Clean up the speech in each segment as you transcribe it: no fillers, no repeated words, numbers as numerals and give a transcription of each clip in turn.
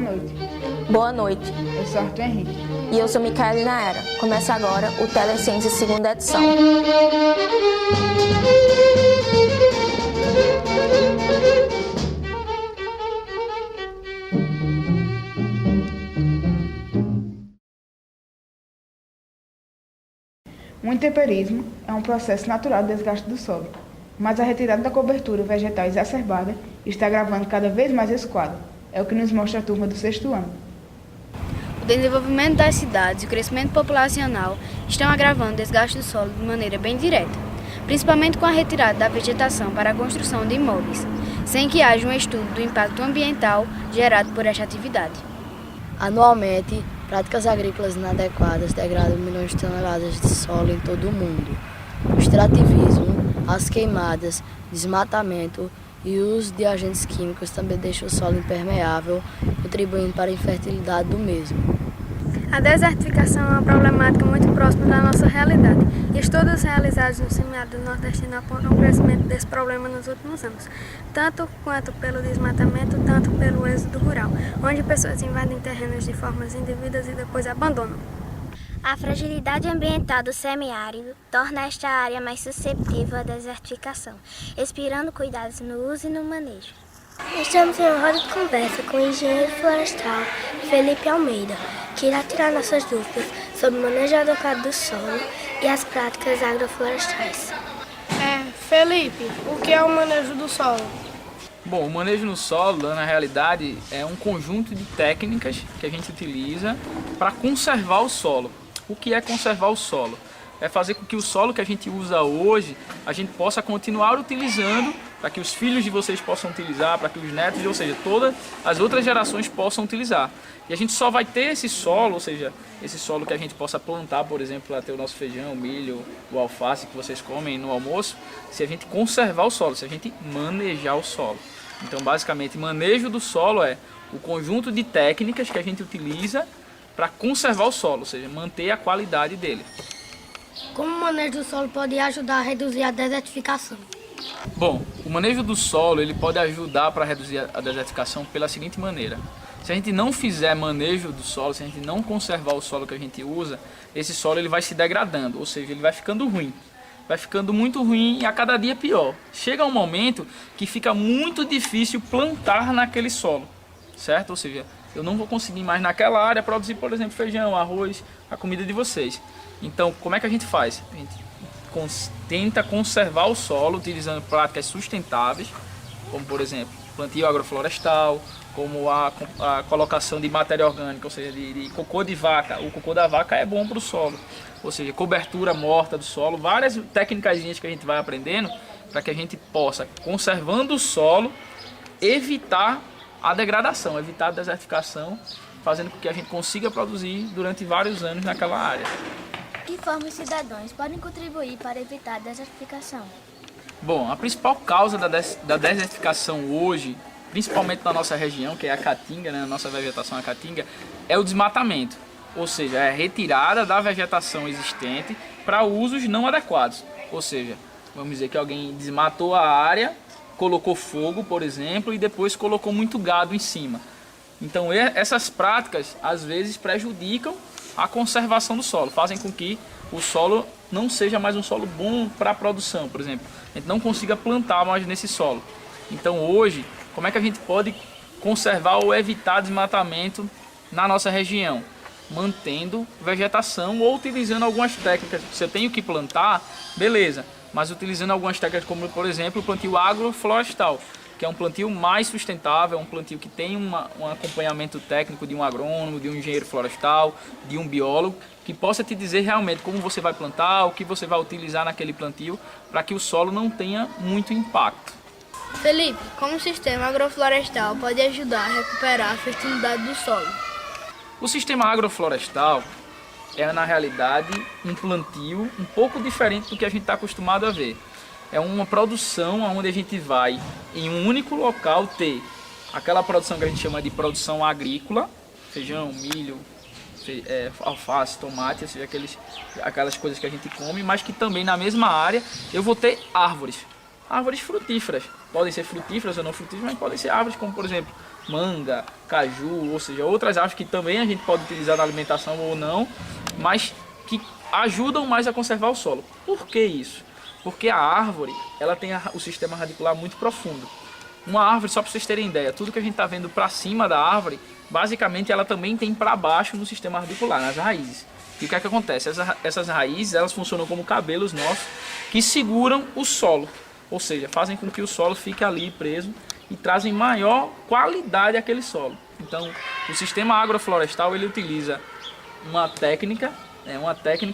Boa noite. Boa noite. Eu sou Arthur Henrique. E eu sou Micaela Naera. Começa agora o Teleciência segunda edição. O intemperismo é um processo natural de desgaste do solo, mas a retirada da cobertura vegetal exacerbada está agravando cada vez mais esse quadro. É o que nos mostra a turma do 6º ano. O desenvolvimento das cidades e o crescimento populacional estão agravando o desgaste do solo de maneira bem direta, principalmente com a retirada da vegetação para a construção de imóveis, sem que haja um estudo do impacto ambiental gerado por esta atividade. Anualmente, práticas agrícolas inadequadas degradam milhões de toneladas de solo em todo o mundo. O extrativismo, as queimadas, desmatamento e o uso de agentes químicos também deixam o solo impermeável, contribuindo para a infertilidade do mesmo. A desertificação é uma problemática muito próxima da nossa realidade, e estudos realizados no semiárido nordestino apontam o crescimento desse problema nos últimos anos, tanto quanto pelo desmatamento, tanto pelo êxodo rural, onde pessoas invadem terrenos de formas indevidas e depois abandonam. A fragilidade ambiental do semiárido torna esta área mais suscetível à desertificação, inspirando cuidados no uso e no manejo. Estamos em uma roda de conversa com o engenheiro florestal Felipe Almeida, que irá tirar nossas dúvidas sobre o manejo adequado do solo e as práticas agroflorestais. Felipe, o que é o manejo do solo? Bom, o manejo no solo, na realidade, é um conjunto de técnicas que a gente utiliza para conservar o solo. O que é conservar o solo? É fazer com que o solo que a gente usa hoje, a gente possa continuar utilizando, para que os filhos de vocês possam utilizar, para que os netos, ou seja, todas as outras gerações possam utilizar. E a gente só vai ter esse solo, ou seja, esse solo que a gente possa plantar, por exemplo, para ter o nosso feijão, o milho, o alface que vocês comem no almoço, se a gente conservar o solo, se a gente manejar o solo. Então, basicamente, manejo do solo é o conjunto de técnicas que a gente utiliza para conservar o solo, ou seja, manter a qualidade dele. Como o manejo do solo pode ajudar a reduzir a desertificação? Bom, o manejo do solo ele pode ajudar para reduzir a desertificação pela seguinte maneira. Se a gente não fizer manejo do solo, se a gente não conservar o solo que a gente usa, esse solo ele vai se degradando, ou seja, ele vai ficando ruim. Vai ficando muito ruim e a cada dia pior. Chega um momento que fica muito difícil plantar naquele solo, certo? Ou seja, eu não vou conseguir mais naquela área produzir, por exemplo, feijão, arroz, a comida de vocês. Então, como é que a gente faz? A gente tenta conservar o solo utilizando práticas sustentáveis, como por exemplo, plantio agroflorestal, como a colocação de matéria orgânica, ou seja, de cocô de vaca. O cocô da vaca é bom para o solo, ou seja, cobertura morta do solo, várias técnicas que a gente vai aprendendo para que a gente possa, conservando o solo, evitar a degradação, evitar a desertificação, fazendo com que a gente consiga produzir durante vários anos naquela área. De que forma os cidadãos podem contribuir para evitar a desertificação? Bom, a principal causa da desertificação hoje, principalmente na nossa região, que é a caatinga, né, a nossa vegetação a caatinga, é o desmatamento. Ou seja, é a retirada da vegetação existente para usos não adequados. Ou seja, vamos dizer que alguém desmatou a área, colocou fogo, por exemplo, e depois colocou muito gado em cima. Então essas práticas às vezes prejudicam a conservação do solo, fazem com que o solo não seja mais um solo bom para a produção, por exemplo. A gente não consiga plantar mais nesse solo. Então hoje, como é que a gente pode conservar ou evitar desmatamento na nossa região? Mantendo vegetação ou utilizando algumas técnicas. Se eu tenho que plantar, beleza, mas utilizando algumas técnicas como, por exemplo, o plantio agroflorestal, que é um plantio mais sustentável, um plantio que tem um acompanhamento técnico de um agrônomo, de um engenheiro florestal, de um biólogo, que possa te dizer realmente como você vai plantar, o que você vai utilizar naquele plantio, para que o solo não tenha muito impacto. Felipe, como o sistema agroflorestal pode ajudar a recuperar a fertilidade do solo? O sistema agroflorestal é, na realidade, um plantio um pouco diferente do que a gente está acostumado a ver. É uma produção onde a gente vai, em um único local, ter aquela produção que a gente chama de produção agrícola, feijão, milho, alface, tomate, ou seja, aquelas coisas que a gente come, mas que também na mesma área eu vou ter árvores frutíferas. Podem ser frutíferas ou não frutíferas, mas podem ser árvores como, por exemplo, manga, caju, ou seja, outras árvores que também a gente pode utilizar na alimentação ou não, mas que ajudam mais a conservar o solo. Por que isso? Porque a árvore, ela tem o sistema radicular muito profundo. Uma árvore, só para vocês terem ideia, tudo que a gente está vendo para cima da árvore, basicamente ela também tem para baixo no sistema radicular, nas raízes. E o que é que acontece? Essas raízes, elas funcionam como cabelos nossos que seguram o solo, ou seja, fazem com que o solo fique ali preso e trazem maior qualidade àquele solo. Então, o sistema agroflorestal, ele utiliza uma técnica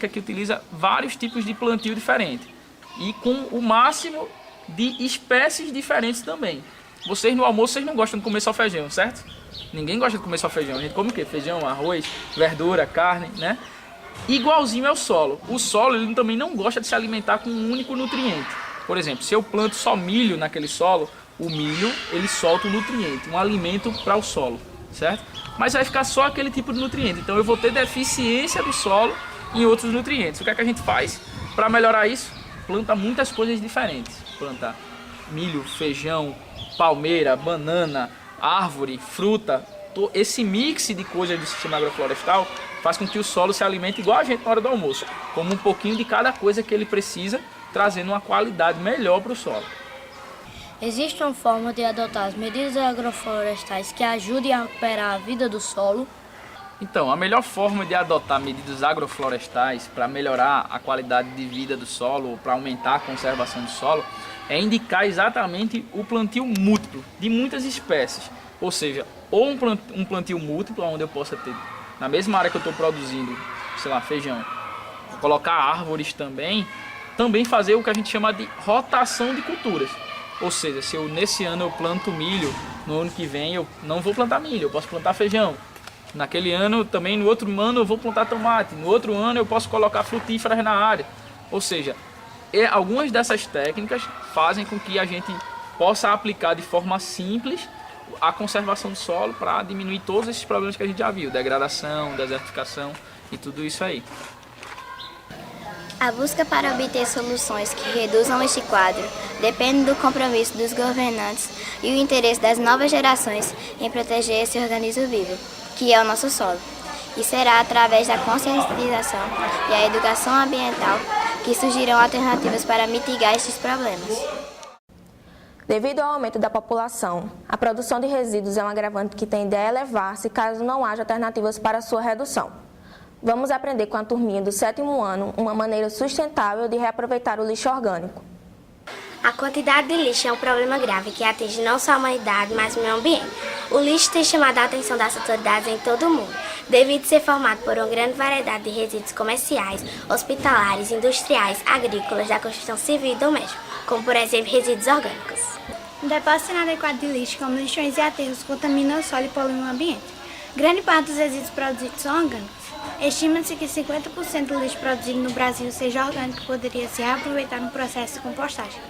que utiliza vários tipos de plantio diferente e com o máximo de espécies diferentes também. Vocês no almoço, vocês não gostam de comer só feijão, certo? Ninguém gosta de comer só feijão. A gente come o quê? Feijão, arroz, verdura, carne, né? Igualzinho é o solo. O solo, ele também não gosta de se alimentar com um único nutriente. Por exemplo, se eu planto só milho naquele solo, o milho, ele solta um nutriente, um alimento para o solo, certo? Mas vai ficar só aquele tipo de nutriente. Então eu vou ter deficiência do solo em outros nutrientes. O que é que a gente faz para melhorar isso? Planta muitas coisas diferentes. Planta milho, feijão, palmeira, banana, árvore, fruta. Esse mix de coisas do sistema agroflorestal faz com que o solo se alimente igual a gente na hora do almoço, como um pouquinho de cada coisa que ele precisa, trazendo uma qualidade melhor para o solo. Existe uma forma de adotar as medidas agroflorestais que ajudem a recuperar a vida do solo? Então, a melhor forma de adotar medidas agroflorestais para melhorar a qualidade de vida do solo ou para aumentar a conservação do solo é indicar exatamente o plantio múltiplo de muitas espécies. Ou seja, ou um plantio múltiplo, onde eu possa ter, na mesma área que eu estou produzindo, sei lá, feijão, colocar árvores também fazer o que a gente chama de rotação de culturas. Ou seja, se nesse ano eu planto milho, no ano que vem eu não vou plantar milho, eu posso plantar feijão. Naquele ano também, no outro ano eu vou plantar tomate, no outro ano eu posso colocar frutíferas na área. Ou seja, algumas dessas técnicas fazem com que a gente possa aplicar de forma simples a conservação do solo para diminuir todos esses problemas que a gente já viu, degradação, desertificação e tudo isso aí. A busca para obter soluções que reduzam este quadro depende do compromisso dos governantes e o interesse das novas gerações em proteger esse organismo vivo, que é o nosso solo. E será através da conscientização e a educação ambiental que surgirão alternativas para mitigar estes problemas. Devido ao aumento da população, a produção de resíduos é um agravante que tende a elevar-se caso não haja alternativas para sua redução. Vamos aprender com a turminha do 7º ano uma maneira sustentável de reaproveitar o lixo orgânico. A quantidade de lixo é um problema grave que atinge não só a humanidade, mas o meio ambiente. O lixo tem chamado a atenção das autoridades em todo o mundo, devido ser formado por uma grande variedade de resíduos comerciais, hospitalares, industriais, agrícolas, da construção civil e doméstica, como por exemplo resíduos orgânicos. Um depósito inadequado de lixo, como lixões e aterros, contamina o solo e polui o ambiente. Grande parte dos resíduos produzidos são orgânicos. Estima-se que 50% do lixo produzido no Brasil seja orgânico e poderia se reaproveitar no processo de compostagem.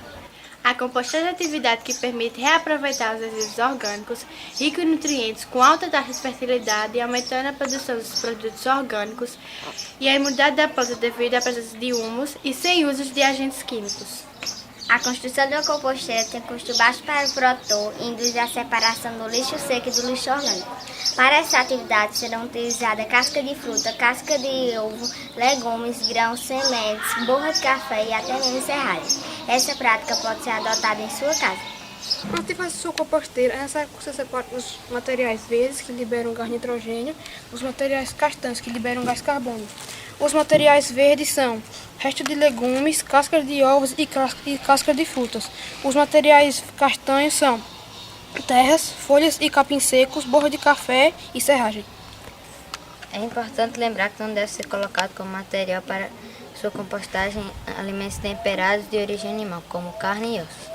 A compostagem é a atividade que permite reaproveitar os resíduos orgânicos ricos em nutrientes com alta taxa de fertilidade, aumentando a produção dos produtos orgânicos e a imunidade da planta devido à presença de humus e sem uso de agentes químicos. A construção de uma composteira tem custo baixo para o produtor e induz a separação do lixo seco e do lixo orgânico. Para essa atividade serão utilizadas casca de fruta, casca de ovo, legumes, grãos, sementes, borra de café e até mesmo serragem. Essa prática pode ser adotada em sua casa. Para ativar sua composteira, é necessário que você separe os materiais verdes, que liberam gás nitrogênio, os materiais castanhos, que liberam gás carbônico. Os materiais verdes são resto de legumes, cascas de ovos e cascas de frutas. Os materiais castanhos são terras, folhas e capim secos, borra de café e serragem. É importante lembrar que não deve ser colocado como material para sua compostagem alimentos temperados de origem animal, como carne e ossos,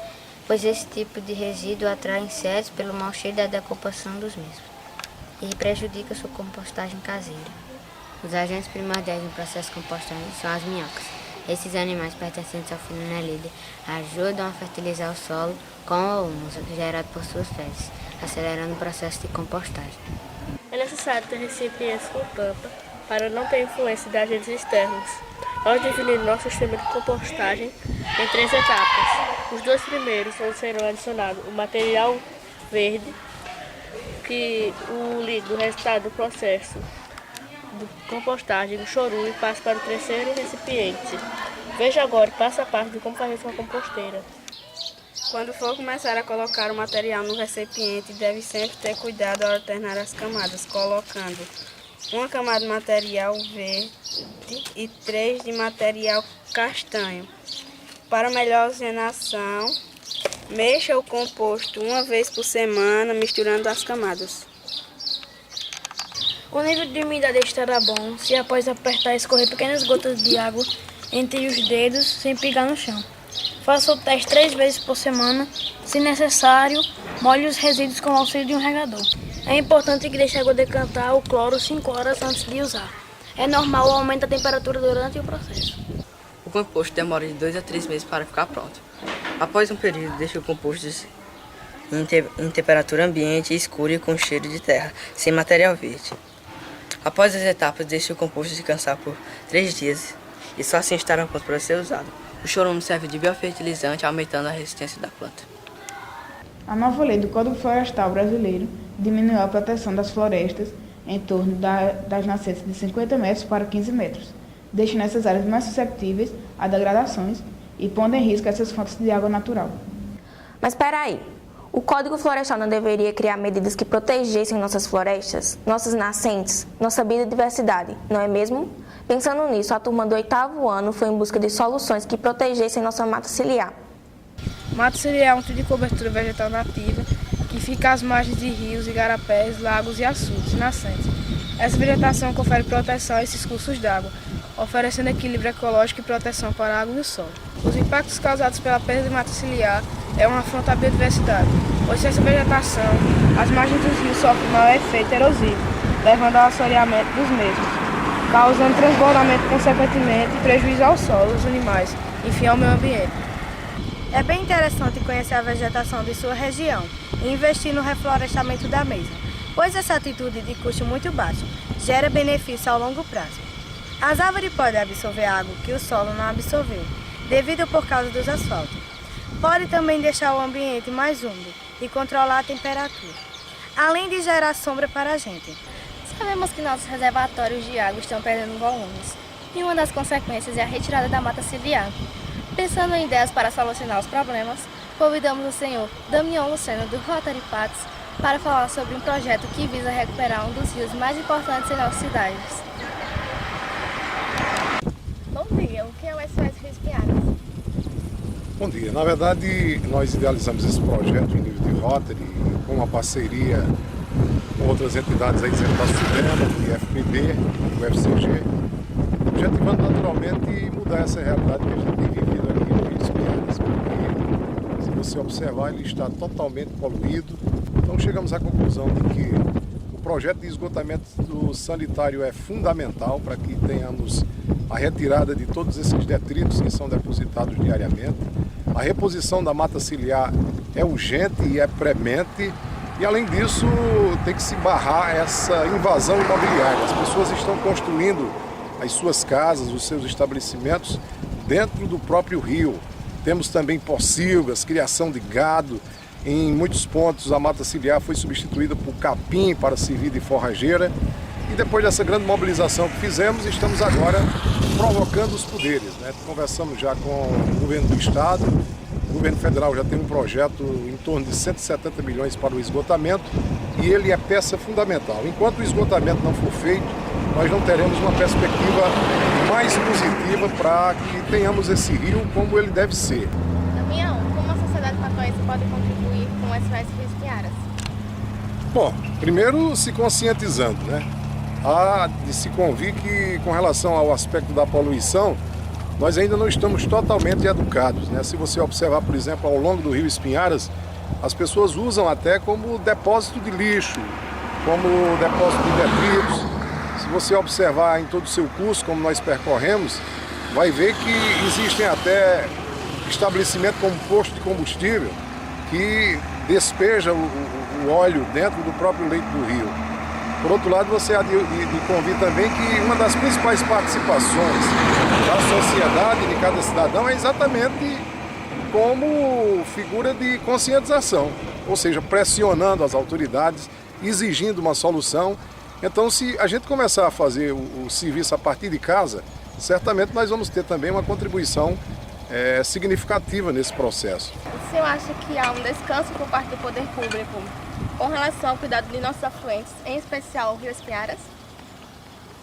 pois esse tipo de resíduo atrai insetos pelo mau cheiro da decomposição dos mesmos e prejudica sua compostagem caseira. Os agentes primordiais no processo de compostagem são as minhocas. Esses animais pertencentes ao Finonellidae ajudam a fertilizar o solo com o humus gerado por suas fezes, acelerando o processo de compostagem. É necessário ter recipientes com tampa para não ter influência de agentes externos. Nós definimos nosso sistema de compostagem em 3 etapas. Os 2 primeiros, onde serão adicionados o material verde, que o resultado do processo de compostagem do chorume passa para o terceiro recipiente. Veja agora, passo a passo, de como fazer sua composteira. Quando for começar a colocar o material no recipiente, deve sempre ter cuidado ao alternar as camadas, colocando uma camada de material verde e 3 de material castanho. Para melhor oxigenação, mexa o composto uma vez por semana, misturando as camadas. O nível de umidade estará bom se após apertar escorrer pequenas gotas de água entre os dedos sem pingar no chão. Faça o teste 3 vezes por semana. Se necessário, molhe os resíduos com o auxílio de um regador. É importante que deixe a água decantar o cloro 5 horas antes de usar. É normal o aumento da temperatura durante o processo. O composto demora de 2 a 3 meses para ficar pronto. Após um período, deixe o composto em temperatura ambiente, escura e com cheiro de terra, sem material verde. Após as etapas, deixe o composto descansar por 3 dias e só assim estará pronto para ser usado. O chorume serve de biofertilizante, aumentando a resistência da planta. A nova lei do Código Florestal Brasileiro diminuiu a proteção das florestas em torno das nascentes de 50 metros para 15 metros, deixando essas áreas mais susceptíveis a degradações e pondo em risco essas fontes de água natural. Mas espera aí, o Código Florestal não deveria criar medidas que protegessem nossas florestas, nossas nascentes, nossa biodiversidade, não é mesmo? Pensando nisso, a turma do 8º ano foi em busca de soluções que protegessem nossa mata ciliar. Mata ciliar é um tipo de cobertura vegetal nativa que fica às margens de rios, igarapés, lagos e açudes e nascentes. Essa vegetação confere proteção a esses cursos d'água, oferecendo equilíbrio ecológico e proteção para a água e o solo. Os impactos causados pela perda de mata ciliar é uma afronta à biodiversidade, pois sem essa vegetação, as margens dos rios sofrem maior efeito erosivo, levando ao assoreamento dos mesmos, causando transbordamento consequentemente e prejuízo ao solo, aos animais, enfim ao meio ambiente. É bem interessante conhecer a vegetação de sua região e investir no reflorestamento da mesma, pois essa atitude de custo muito baixo gera benefício ao longo prazo. As árvores podem absorver água que o solo não absorveu, devido por causa dos asfaltos. Pode também deixar o ambiente mais úmido e controlar a temperatura, além de gerar sombra para a gente. Sabemos que nossos reservatórios de água estão perdendo volumes, e uma das consequências é a retirada da mata ciliar. Pensando em ideias para solucionar os problemas, convidamos o senhor Damião Luceno do Rotary Pax para falar sobre um projeto que visa recuperar um dos rios mais importantes em nossas cidades. Bom dia, o que é o SOS Rios Piaras? Bom dia, na verdade nós idealizamos esse projeto em nível de Rotary com uma parceria com outras entidades aí, da Sudema, do IFPB, do UFCG, objetivando naturalmente mudar essa realidade que a gente tem vivido aqui no Rio dos Pinheiros, porque se você observar ele está totalmente poluído. Então chegamos à conclusão de que o projeto de esgotamento sanitário é fundamental para que tenhamos a retirada de todos esses detritos que são depositados diariamente. A reposição da mata ciliar é urgente e é premente. E além disso, tem que se barrar essa invasão imobiliária. As pessoas estão construindo as suas casas, os seus estabelecimentos dentro do próprio rio. Temos também pocilgas, criação de gado. Em muitos pontos a mata ciliar foi substituída por capim para servir de forrageira. E depois dessa grande mobilização que fizemos, estamos agora provocando os poderes, né? Conversamos já com o governo do estado. O governo federal já tem um projeto em torno de 170 milhões para o esgotamento e ele é peça fundamental. Enquanto o esgotamento não for feito, nós não teremos uma perspectiva mais positiva para que tenhamos esse rio como ele deve ser. Damião, como a sociedade patoense pode contribuir com o SOS Rios Piaras? Bom, primeiro se conscientizando, né? Há de se convir que com relação ao aspecto da poluição, nós ainda não estamos totalmente educados, né? Se você observar, por exemplo, ao longo do rio Espinharas, as pessoas usam até como depósito de lixo, como depósito de detritos. Se você observar em todo o seu curso, como nós percorremos, vai ver que existem até estabelecimentos como posto de combustível que despeja o óleo dentro do próprio leito do rio. Por outro lado, você há de convir também que uma das principais participações da sociedade, de cada cidadão, é exatamente como figura de conscientização, ou seja, pressionando as autoridades, exigindo uma solução. Então, se a gente começar a fazer o serviço a partir de casa, certamente nós vamos ter também uma contribuição significativa nesse processo. O senhor acha que há um descanso por parte do poder público com relação ao cuidado de nossos afluentes, em especial o Rio Espinharas?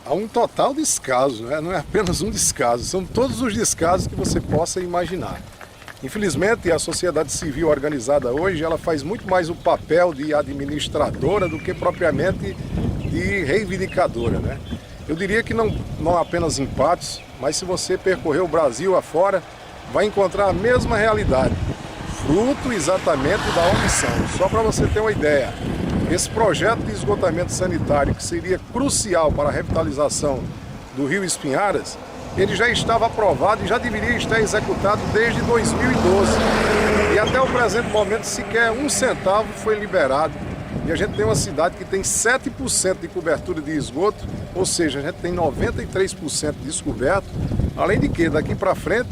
Há um total descaso, né? Não é apenas um descaso, são todos os descasos que você possa imaginar. Infelizmente, a sociedade civil organizada hoje, ela faz muito mais o papel de administradora do que propriamente de reivindicadora, né? Eu diria que não apenas em Patos, mas se você percorrer o Brasil afora, vai encontrar a mesma realidade, fruto exatamente da omissão. Só para você ter uma ideia, esse projeto de esgotamento sanitário, que seria crucial para a revitalização do Rio Espinharas, ele já estava aprovado e já deveria estar executado desde 2012. E até o presente momento sequer um centavo foi liberado. E a gente tem uma cidade que tem 7% de cobertura de esgoto, ou seja, a gente tem 93% descoberto. Além de que, daqui para frente,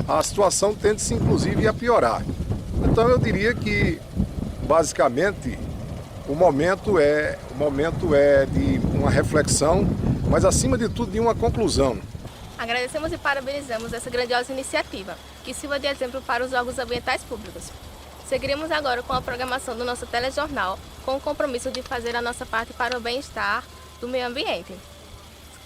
a situação tende-se inclusive a piorar. Então eu diria que, basicamente, o momento é de uma reflexão, mas acima de tudo de uma conclusão. Agradecemos e parabenizamos essa grandiosa iniciativa, que sirva de exemplo para os órgãos ambientais públicos. Seguiremos agora com a programação do nosso telejornal, com o compromisso de fazer a nossa parte para o bem-estar do meio ambiente,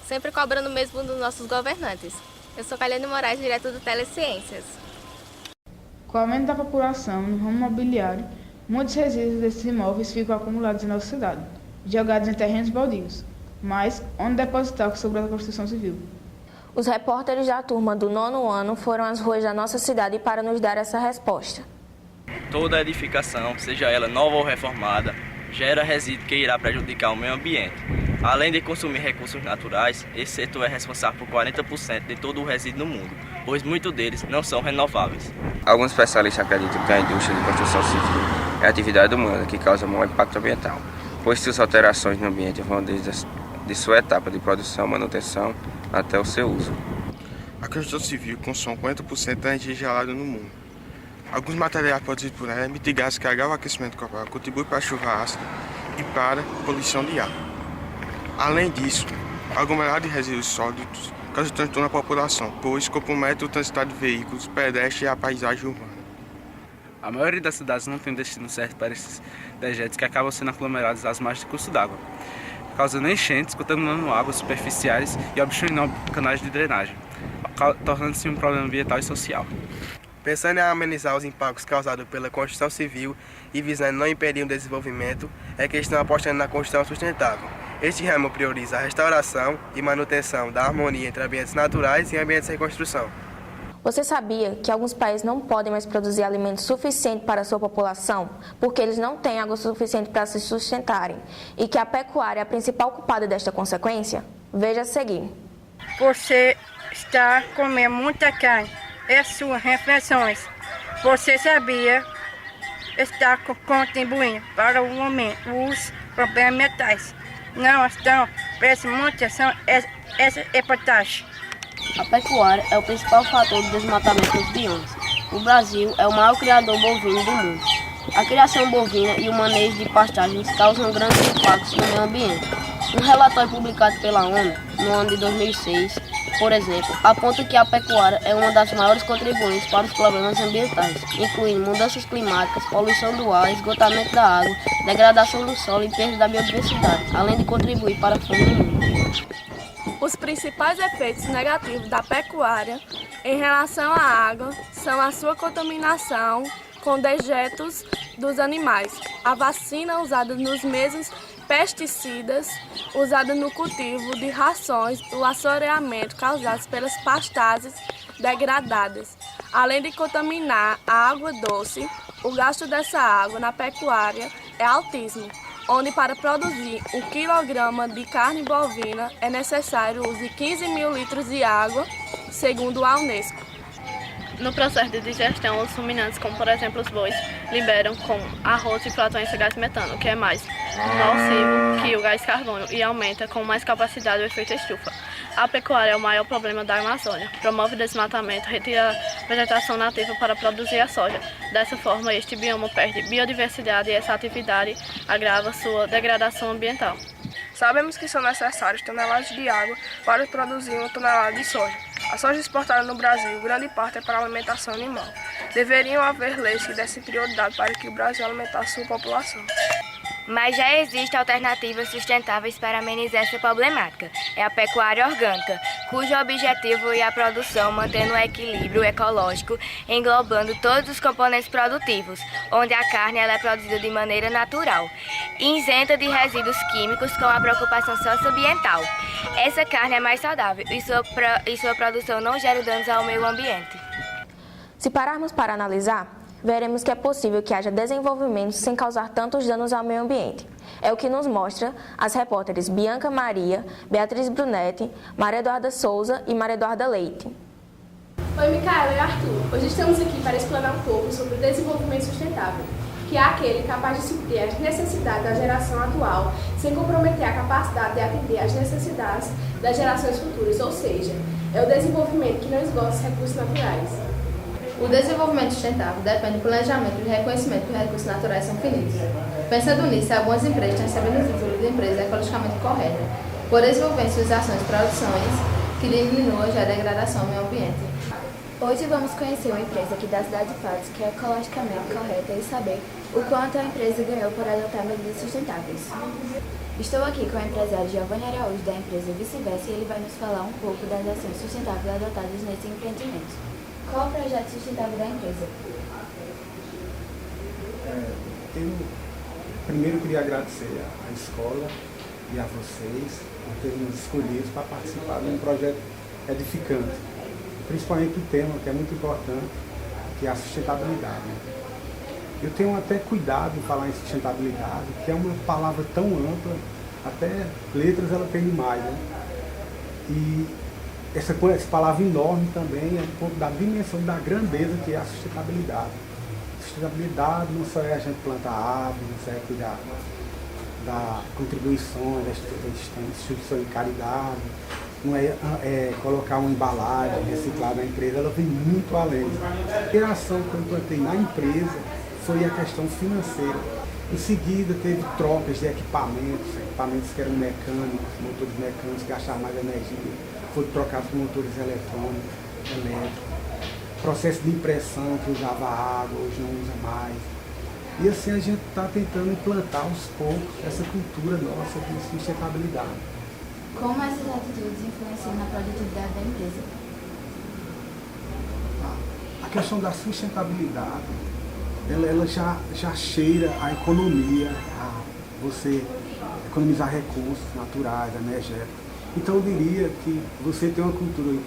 sempre cobrando mesmo dos nossos governantes. Eu sou Kaliane Moraes, direto do Teleciências. Com o aumento da população no ramo imobiliário, muitos resíduos desses imóveis ficam acumulados em nossa cidade, jogados em terrenos baldios, mas onde depositar sobre a construção civil. Os repórteres da turma do 9º ano foram às ruas da nossa cidade para nos dar essa resposta. Toda edificação, seja ela nova ou reformada, gera resíduo que irá prejudicar o meio ambiente. Além de consumir recursos naturais, esse setor é responsável por 40% de todo o resíduo no mundo, pois muitos deles não são renováveis. Alguns especialistas acreditam que a indústria de construção civil é a atividade humana que causa maior impacto ambiental, pois suas alterações no ambiente vão desde sua etapa de produção, manutenção, até o seu uso. A construção civil consome 40% da energia gerada no mundo. Alguns materiais produzidos por ela emitem gases que agravam o aquecimento global, contribuem para a chuva ácida e para a poluição de ar. Além disso, a aglomerado de resíduos sólidos causa transtorno na população, pois compromete o trânsito de veículos, pedestres e a paisagem urbana. A maioria das cidades não tem destino certo para esses dejetos que acabam sendo aglomerados às margens do curso d'água, causando enchentes, contaminando águas superficiais e obstruindo canais de drenagem, tornando-se um problema ambiental e social. Pensando em amenizar os impactos causados pela construção civil e visando não impedir o desenvolvimento, é que estão apostando na construção sustentável. Este ramo prioriza a restauração e manutenção da harmonia entre ambientes naturais e ambientes em construção. Você sabia que alguns países não podem mais produzir alimento suficiente para a sua população, porque eles não têm água suficiente para se sustentarem, e que a pecuária é a principal culpada desta consequência? Veja a seguir. Você está comendo muita carne. É suas refeições. Você sabia está contribuindo para o aumento dos problemas ambientais. Não estão prestando muita atenção. Essa é potássio. A pecuária é o principal fator do desmatamento dos biomas. O Brasil é o maior criador bovino do mundo. A criação bovina e o manejo de pastagens causam grandes impactos no meio ambiente. Um relatório publicado pela ONU no ano de 2006, por exemplo, aponta que a pecuária é uma das maiores contribuintes para os problemas ambientais, incluindo mudanças climáticas, poluição do ar, esgotamento da água, degradação do solo e perda da biodiversidade, além de contribuir para a fome no mundo. Os principais efeitos negativos da pecuária em relação à água são a sua contaminação com dejetos dos animais, a vacina usada nos mesmos pesticidas usados no cultivo de rações, o assoreamento causado pelas pastagens degradadas. Além de contaminar a água doce, o gasto dessa água na pecuária é altíssimo, onde para produzir 1 quilograma de carne bovina é necessário o uso de 15 mil litros de água, segundo a Unesco. No processo de digestão, os ruminantes, como por exemplo os bois, liberam com arroz e flatulência gás metano, que é mais nocivo que o gás carbono e aumenta com mais capacidade o efeito estufa. A pecuária é o maior problema da Amazônia. Promove desmatamento, retira vegetação nativa para produzir a soja. Dessa forma, este bioma perde biodiversidade e essa atividade agrava sua degradação ambiental. Sabemos que são necessárias toneladas de água para produzir 1 tonelada de soja. A soja exportada no Brasil, grande parte é para alimentação animal. Deveriam haver leis que dessem prioridade para que o Brasil alimentasse sua população. Mas já existem alternativas sustentáveis para amenizar essa problemática. É a pecuária orgânica, cujo objetivo é a produção mantendo o equilíbrio ecológico, englobando todos os componentes produtivos, onde a carne ela é produzida de maneira natural, isenta de resíduos químicos com a preocupação socioambiental. Essa carne é mais saudável e sua produção não gera danos ao meio ambiente. Se pararmos para analisar, veremos que é possível que haja desenvolvimento sem causar tantos danos ao meio ambiente. É o que nos mostra as repórteres Bianca Maria, Beatriz Brunetti, Maria Eduarda Souza e Maria Eduarda Leite. Oi, Micaela e Arthur. Hoje estamos aqui para explanar um pouco sobre o desenvolvimento sustentável, que é aquele capaz de suprir as necessidades da geração atual, sem comprometer a capacidade de atender às necessidades das gerações futuras, ou seja, é o desenvolvimento que não esgota os recursos naturais. O desenvolvimento sustentável depende do planejamento e reconhecimento que os recursos naturais são finitos. Pensando nisso, algumas empresas estão recebendo o título de empresa ecologicamente correta, por desenvolver suas ações e produções que diminuam já a degradação do meio ambiente. Hoje vamos conhecer uma empresa aqui da cidade de Patos que é ecologicamente correta e saber o quanto a empresa ganhou por adotar medidas sustentáveis. Estou aqui com o empresário Giovanni Araújo da empresa Vice-Versa e ele vai nos falar um pouco das ações sustentáveis adotadas nesse empreendimento. Qual o projeto sustentável da empresa? Eu primeiro queria agradecer à escola e a vocês por terem nos escolhido para participar de um projeto edificante, principalmente o tema que é muito importante, que é a sustentabilidade. Eu tenho até cuidado em falar em sustentabilidade, que é uma palavra tão ampla, até letras ela tem demais, né? E essa palavra enorme também é um pouco da dimensão da grandeza que é a sustentabilidade. Sustentabilidade não só é a gente plantar árvore, não só é cuidar da contribuição da instituição de caridade, não é colocar uma embalagem reciclada na empresa, ela vem muito além. A interação que eu plantei na empresa foi a questão financeira. Em seguida teve trocas de equipamentos que eram mecânicos, motores mecânicos que gastavam mais energia, foram trocados por motores eletrônicos, elétricos. Processo de impressão que usava água, hoje não usa mais. E assim a gente está tentando implantar aos poucos essa cultura nossa de sustentabilidade. Como essas atitudes influenciam na produtividade da empresa? A questão da sustentabilidade, ela já cheira a economia, a você economizar recursos naturais, energéticos. Então eu diria que você ter uma cultura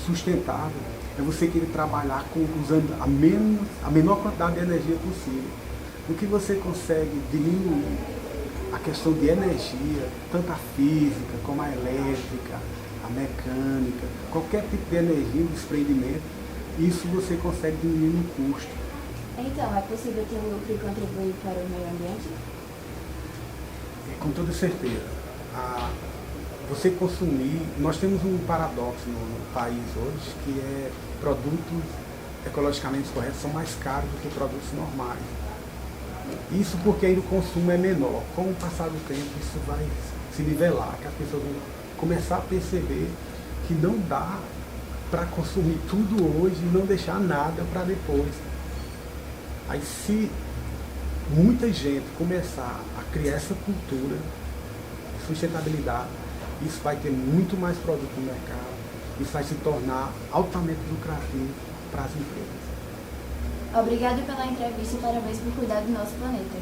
sustentável é você querer trabalhar usando a menor quantidade de energia possível. O que você consegue diminuir a questão de energia, tanto a física como a elétrica, a mecânica, qualquer tipo de energia, desprendimento, isso você consegue diminuir no custo. Então, é possível ter um lucro e contribuir para o meio ambiente? Com toda certeza. Você consumir, nós temos um paradoxo no país hoje, que é produtos ecologicamente corretos são mais caros do que produtos normais. Isso porque ainda o consumo é menor. Com o passar do tempo isso vai se nivelar, que as pessoas vão começar a perceber que não dá para consumir tudo hoje e não deixar nada para depois. Aí se muita gente começar a criar essa cultura de sustentabilidade, isso vai ter muito mais produto no mercado, isso vai se tornar altamente lucrativo para as empresas. Obrigado pela entrevista e parabéns por cuidar do nosso planeta.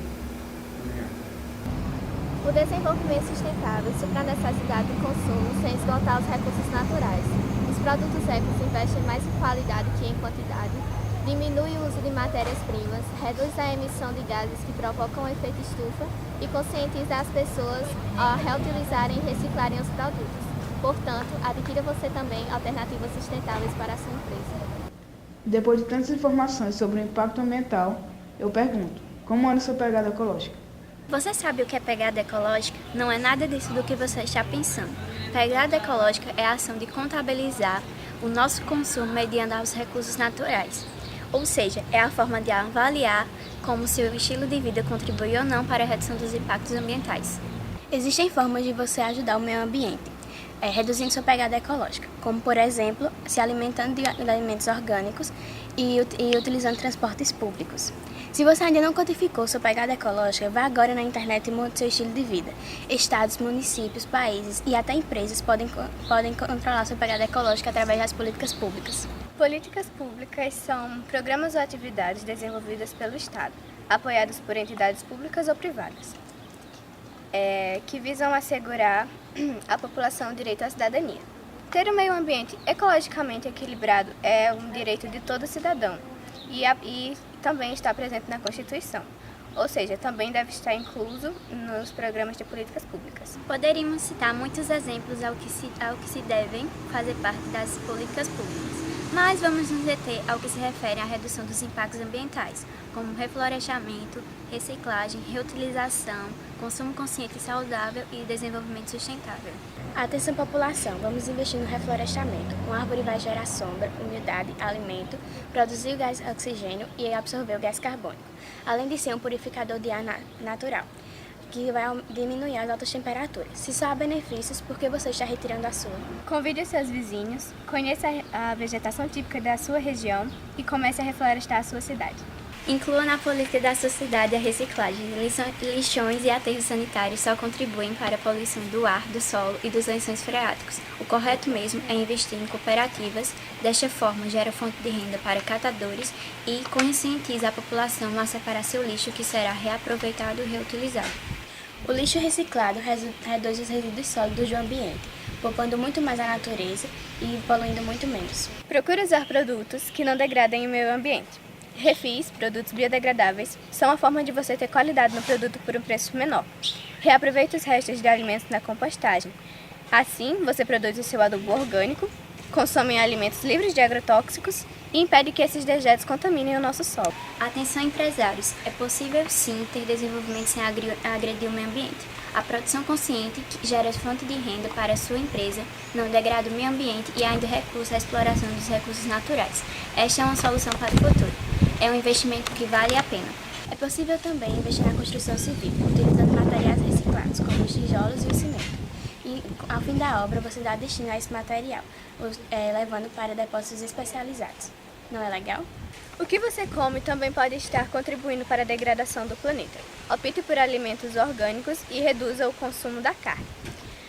O desenvolvimento sustentável supra a necessidade de consumo sem esgotar os recursos naturais. Os produtos ecos investem mais em qualidade que em quantidade, diminui o uso de matérias-primas, reduz a emissão de gases que provocam o efeito estufa e conscientiza as pessoas a reutilizarem e reciclarem os produtos. Portanto, adquira você também alternativas sustentáveis para a sua empresa. Depois de tantas informações sobre o impacto ambiental, eu pergunto, como anda sua pegada ecológica? Você sabe o que é pegada ecológica? Não é nada disso do que você está pensando. Pegada ecológica é a ação de contabilizar o nosso consumo mediante os recursos naturais. Ou seja, é a forma de avaliar como seu estilo de vida contribui ou não para a redução dos impactos ambientais. Existem formas de você ajudar o meio ambiente, reduzindo sua pegada ecológica, como, por exemplo, se alimentando de alimentos orgânicos e utilizando transportes públicos. Se você ainda não codificou sua pegada ecológica, vá agora na internet e mude seu estilo de vida. Estados, municípios, países e até empresas podem controlar sua pegada ecológica através das políticas públicas. Políticas públicas são programas ou atividades desenvolvidas pelo Estado, apoiados por entidades públicas ou privadas, que visam assegurar à população o direito à cidadania. Ter um meio ambiente ecologicamente equilibrado é um direito de todo cidadão e também está presente na Constituição, ou seja, também deve estar incluso nos programas de políticas públicas. Poderíamos citar muitos exemplos ao que se devem fazer parte das políticas públicas, mas vamos nos deter ao que se refere à redução dos impactos ambientais, como reflorestamento, reciclagem, reutilização, consumo consciente e saudável e desenvolvimento sustentável. Atenção população, vamos investir no reflorestamento. Uma árvore vai gerar sombra, umidade, alimento, produzir o gás oxigênio e absorver o gás carbônico, além de ser um purificador de ar natural, que vai diminuir as altas temperaturas. Se só há benefícios, por que você está retirando a sua? Convide os seus vizinhos, conheça a vegetação típica da sua região e comece a reflorestar a sua cidade. Inclua na política da sua cidade a reciclagem. Lixões e aterros sanitários só contribuem para a poluição do ar, do solo e dos lençóis freáticos. O correto mesmo é investir em cooperativas. Desta forma, gera fonte de renda para catadores e conscientiza a população a separar seu lixo, que será reaproveitado e reutilizado. O lixo reciclado reduz os resíduos sólidos do ambiente, poupando muito mais a natureza e poluindo muito menos. Procure usar produtos que não degradem o meio ambiente. Refis, produtos biodegradáveis, são a forma de você ter qualidade no produto por um preço menor. Reaproveite os restos de alimentos na compostagem. Assim, você produz o seu adubo orgânico, consome alimentos livres de agrotóxicos e impede que esses dejetos contaminem o nosso solo. Atenção empresários, é possível sim ter desenvolvimento sem agredir o meio ambiente. A produção consciente que gera fonte de renda para a sua empresa, não degrada o meio ambiente e ainda recusa a exploração dos recursos naturais. Esta é uma solução para o futuro. É um investimento que vale a pena. É possível também investir na construção civil, utilizando materiais reciclados, como os tijolos e o cimento. E, ao fim da obra, você dá destino a esse material, levando para depósitos especializados. Não é legal? O que você come também pode estar contribuindo para a degradação do planeta. Opte por alimentos orgânicos e reduza o consumo da carne.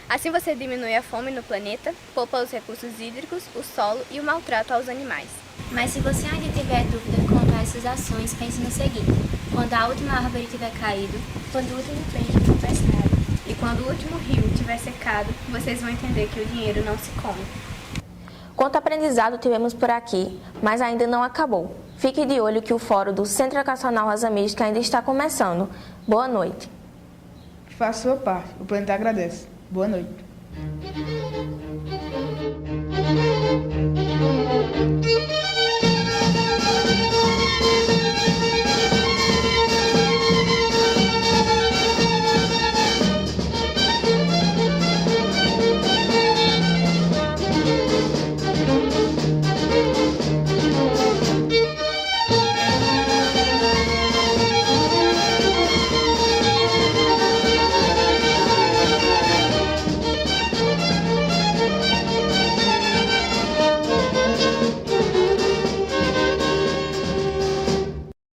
Assim você diminui a fome no planeta, poupa os recursos hídricos, o solo e o maltrato aos animais. Mas se você ainda tiver dúvida quanto a essas ações, pense no seguinte: quando a última árvore tiver caído, quando o último peixe for pescado e quando o último rio tiver secado, vocês vão entender que o dinheiro não se come. Quanto aprendizado tivemos por aqui, mas ainda não acabou. Fique de olho que o fórum do Centro Educacional Rosa Mística ainda está começando. Boa noite. Faça sua parte. O planeta agradece. Boa noite.